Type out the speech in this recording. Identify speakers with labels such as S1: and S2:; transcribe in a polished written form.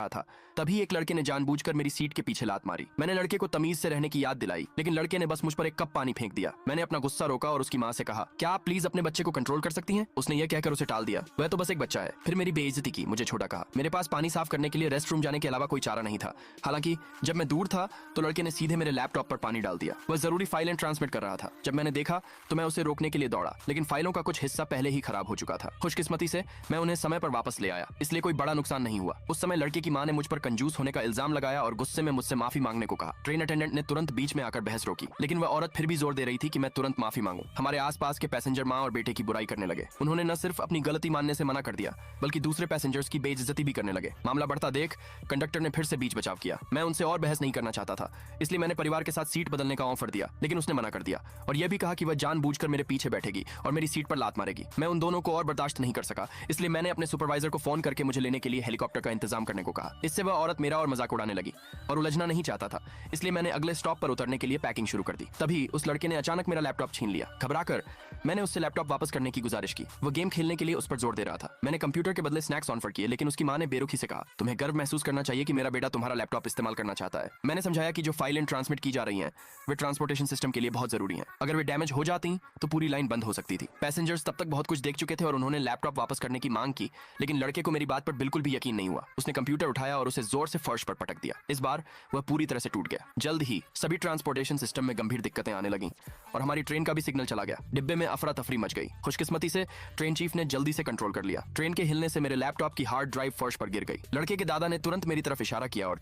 S1: था। तभी एक लड़के ने जानबूझकर मेरी सीट के पीछे लात मारी। मैंने लड़के को तमीज से रहने की याद दिलाई, लेकिन लड़के ने बस मुझ पर एक कप पानी फेंक दिया। मैंने अपना गुस्सा रोका और उसकी माँ से कहा, क्या आप प्लीज अपने बच्चे को कंट्रोल कर सकती हैं? उसने यह कहकर उसे टाल दिया, वह तो बस एक बच्चा है। फिर मेरी बेइज्जती की, मुझे छोटा कहा। मेरे पास पानी साफ करने के लिए रेस्ट रूम जाने के अलावा कोई चारा नहीं था। हालांकि जब मैं दूर था तो लड़के ने सीधे मेरे लैपटॉप पर पानी डाल दिया। वह जरूरी फाइलें ट्रांसमिट कर रहा था। जब मैंने देखा तो मैं उसे रोकने के लिए दौड़ा, लेकिन फाइलों का कुछ हिस्सा पहले ही खराब हो चुका था। खुशकिस्मती से मैं उन्हें समय पर वापस ले आया, इसलिए कोई बड़ा नुकसान नहीं हुआ। उस समय लड़के की मां ने मुझ पर कंजूस होने का इल्जाम लगाया और गुस्से में मुझसे माफी मांगने को कहा। ट्रेन अटेंडेंट ने तुरंत बीच में आकर बहस रोकी, लेकिन वह औरत फिर भी जोर दे रही थी कि मैं तुरंत माफी मांगूं। हमारे आसपास के पैसेंजर मां और बेटे की बुराई करने लगे। उन्होंने न सिर्फ अपनी गलती मानने से मना कर दिया, बल्कि दूसरे पैसेंजर्स की बेइज्जती भी करने लगे। मामला बढ़ता देख कंडक्टर ने फिर से बीच बचाव किया। मैं उनसे और बहस नहीं करना चाहता था, इसलिए मैंने परिवार के साथ सीट बदलने का ऑफर दिया, लेकिन उसने मना कर दिया और यह भी कहा कि वह जानबूझकर मेरे पीछे बैठेगी और मेरी सीट पर लात मारेगी। मैं उन दोनों को और बर्दाश्त नहीं कर सका, इसलिए मैंने अपने सुपरवाइजर को फोन करके मुझे लेने के लिए हेलीकॉप्टर का इंतजाम करने को कहा। इससे वह औरत मेरा और मजाक उड़ाने लगी और उलझना नहीं चाहता था, इसलिए मैंने अगले स्टॉप पर उतरने के लिए पैकिंग शुरू कर दी। तभी उस लड़के ने अचानक मेरा लैपटॉप छीन लिया। घबराकर मैंने उससे लैपटॉप वापस करने की गुजारिश की। वो गेम खेलने के लिए उस पर जोर दे रहा था। मैंने कंप्यूटर के बदले स्नैक्स ऑफर किए, लेकिन उसकी मां ने बेरुखी से कहा, तुम्हें गर्व महसूस करना चाहिए कि मेरा बेटा तुम्हारा लैपटॉप इस्तेमाल करना चाहता है। मैंने समझाया कि जो फाइलें ट्रांसमिट की जा रही हैं वे ट्रांसपोर्टेशन सिस्टम के लिए बहुत जरूरी हैं। अगर वे डैमेज हो जाती तो पूरी लाइन बंद हो सकती थी। पैसेंजर्स तब तक बहुत कुछ देख चुके थे और उन्होंने लैपटॉप वापस करने की मांग की, लेकिन लड़के को मेरी बात पर बिल्कुल भी यकीन नहीं हुआ। उसने कंप्यूटर उठाया और उसे जोर से फर्श पर पटक दिया। इस बार वह पूरी तरह से टूट गया। जल्द ही सभी ट्रांसपोर्टेशन सिस्टम में गंभीर दिक्कतें आने लगीं और हमारी ट्रेन का भी सिग्नल चला गया। डिब्बे में अफरा तफरी मच गई। खुशकिस्मती से ट्रेन चीफ ने जल्दी से कंट्रोल कर लिया। ट्रेन के हिलने से मेरे लैपटॉप की हार्ड ड्राइव फर्श पर गिर गई। लड़के के दादा ने तुरंत मेरी तरफ इशारा किया और